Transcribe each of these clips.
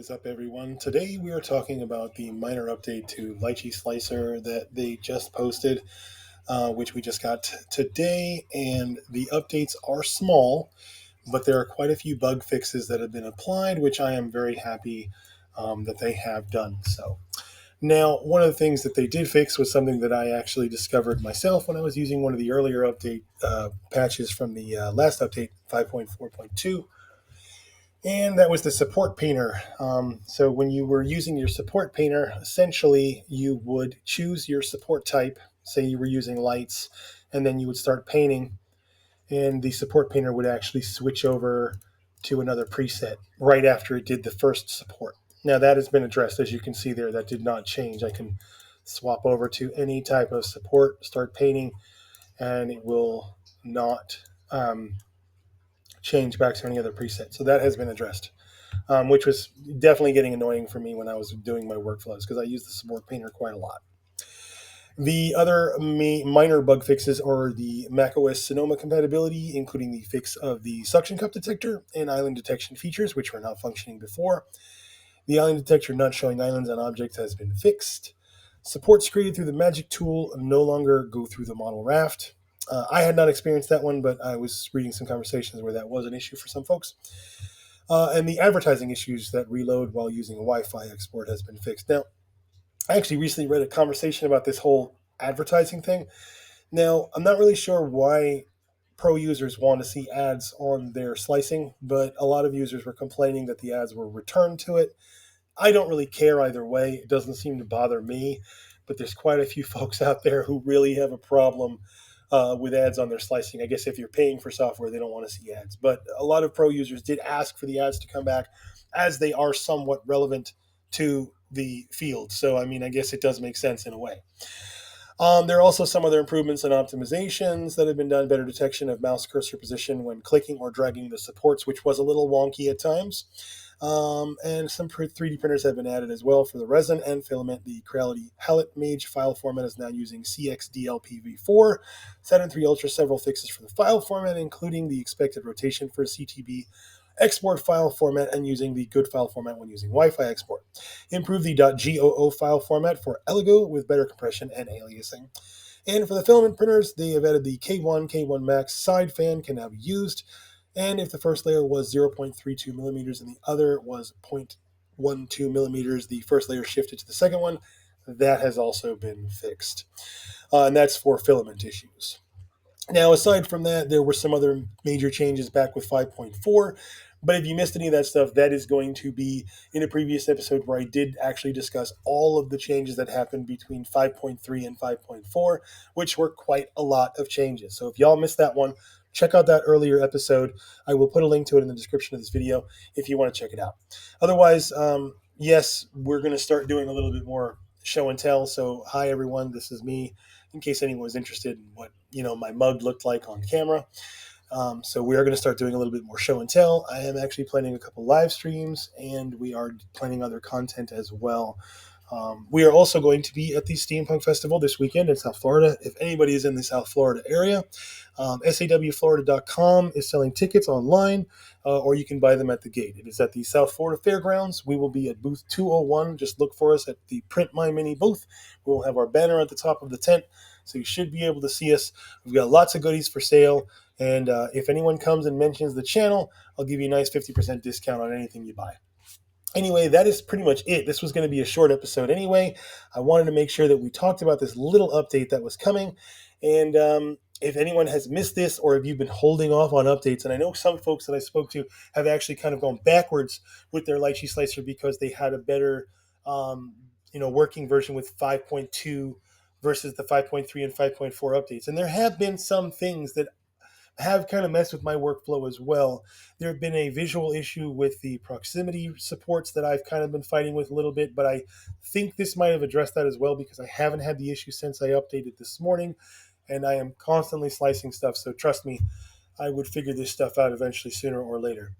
is up, everyone? Today we are talking about the minor update to Lychee Slicer that they just posted, which we just got today. And the updates are small, but there are quite a few bug fixes that have been applied, which I am very happy that they have done so. Now, one of the things that they did fix was something that I actually discovered myself when I was using one of the earlier update patches from the last update, 5.4.2. And that was the support painter. So when you were using your support painter, essentially you would choose your support type. Say you were using lights, and then you would start painting, and the support painter would actually switch over to another preset right after it did the first support. Now that has been addressed, as you can see there. That did not change. I can swap over to any type of support, start painting, and it will not change back to any other preset. So that has been addressed. Which was definitely getting annoying for me when I was doing my workflows because I use the support painter quite a lot. The other minor bug fixes are the macOS Sonoma compatibility, including the fix of the suction cup detector and island detection features, which were not functioning before. The island detector not showing islands on objects has been fixed. Supports created through the magic tool no longer go through the model raft. I had not experienced that one, but I was reading some conversations where that was an issue for some folks. And the advertising issues that reload while using a Wi-Fi export has been fixed. Now, I actually recently read a conversation about this whole advertising thing. Now, I'm not really sure why pro users want to see ads on their slicing, but a lot of users were complaining that the ads were returned to it. I don't really care either way. It doesn't seem to bother me, but there's quite a few folks out there who really have a problem with ads on their slicing. I guess if you're paying for software, they don't want to see ads. But a lot of pro users did ask for the ads to come back as they are somewhat relevant to the field. So, I mean, I guess it does make sense in a way. There are also some other improvements and optimizations that have been done. Better detection of mouse cursor position when clicking or dragging the supports, which was a little wonky at times. And some 3D printers have been added as well for the resin and filament. The Creality Palette Mage file format is now using CXDLPv4. Saturn 3 Ultra several fixes for the file format, including the expected rotation for CTB export file format and using the good file format when using Wi-Fi export. Improve the .goo file format for Eligo with better compression and aliasing. And for the filament printers, they have added the K1 Max side fan can now be used. And if the first layer was 0.32 millimeters and the other was 0.12 millimeters, the first layer shifted to the second one. That has also been fixed. And that's for filament issues. Now, aside from that, there were some other major changes back with 5.4. But if you missed any of that stuff, that is going to be in a previous episode where I did actually discuss all of the changes that happened between 5.3 and 5.4, which were quite a lot of changes. So if y'all missed that one, check out that earlier episode. I will put a link to it in the description of this video if you want to check it out. Otherwise, yes, we're going to start doing a little bit more show and tell. So hi, everyone. This is me, in case anyone was interested in what my mug looked like on camera. So we are going to start doing a little bit more show and tell. I am actually planning a couple live streams, and we are planning other content as well. We are also going to be at the Steampunk Festival this weekend in South Florida. If anybody is in the South Florida area, sawflorida.com is selling tickets online, or you can buy them at the gate. It is at the South Florida Fairgrounds. We will be at booth 201. Just look for us at the Print My Mini booth. We will have our banner at the top of the tent, so you should be able to see us. We've got lots of goodies for sale, and if anyone comes and mentions the channel, I'll give you a nice 50% discount on anything you buy. Anyway, that is pretty much it. This was going to be a short episode anyway. I wanted to make sure that we talked about this little update that was coming. And if anyone has missed this, or if you've been holding off on updates, and I know some folks that I spoke to have actually kind of gone backwards with their Lychee Slicer because they had a better working version with 5.2 versus the 5.3 and 5.4 updates. And there have been some things that have kind of messed with my workflow as well. There have been a visual issue with the proximity supports that I've kind of been fighting with a little bit, but I think this might have addressed that as well because I haven't had the issue since I updated this morning, and I am constantly slicing stuff, so trust me, I would figure this stuff out eventually sooner or later.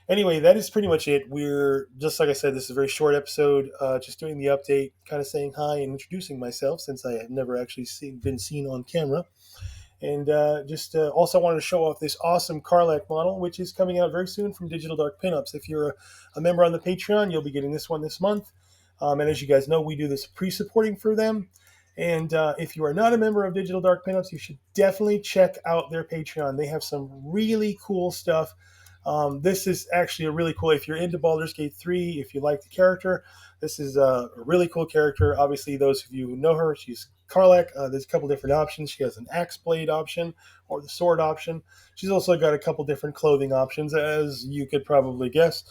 Anyway, that is pretty much it. We're, just like I said, this is a very short episode, just doing the update, kind of saying hi and introducing myself since I have never actually been seen on camera. And just also wanted to show off this awesome Carlac model, which is coming out very soon from Digital Dark Pinups. If you're a member on the Patreon, you'll be getting this one this month. And as you guys know, we do this pre-supporting for them. And if you are not a member of Digital Dark Pinups, you should definitely check out their Patreon. They have some really cool stuff. This is actually a really cool, if you're into Baldur's Gate 3, if you like the character, this is a really cool character. Obviously, those of you who know her, she's Karlach. There's a couple different options. She has an axe blade option or the sword option. She's also got a couple different clothing options, as you could probably guess.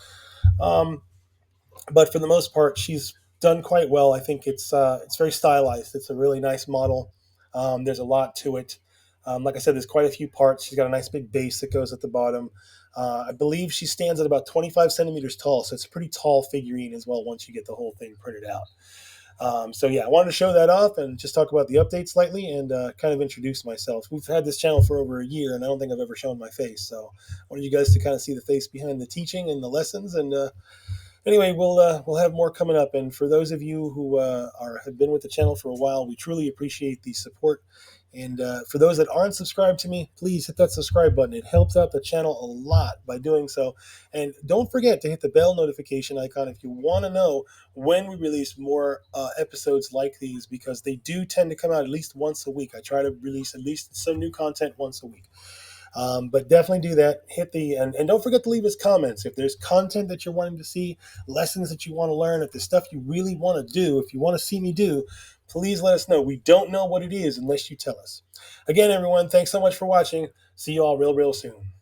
Um, but for the most part, she's done quite well. I think it's very stylized. It's a really nice model. There's a lot to it. Like I said, there's quite a few parts. She's got a nice big base that goes at the bottom. I believe she stands at about 25 centimeters tall, so it's a pretty tall figurine as well once you get the whole thing printed out. So yeah, I wanted to show that off and just talk about the update slightly and kind of introduce myself. We've had this channel for over a year, and I don't think I've ever shown my face. So I wanted you guys to kind of see the face behind the teaching and the lessons. And anyway, we'll have more coming up. And for those of you who have been with the channel for a while, we truly appreciate the support. And for those that aren't subscribed to me, please hit that subscribe button. It helps out the channel a lot by doing so. And don't forget to hit the bell notification icon if you want to know when we release more episodes like these, because they do tend to come out at least once a week. I try to release at least some new content once a week. But definitely do that. Hit the and don't forget to leave us comments if there's content that you're wanting to see, lessons that you want to learn, if there's stuff you really want to do, if you want to see me do, please let us know. We don't know what it is unless you tell us. Again, everyone, thanks so much for watching. See you all real soon.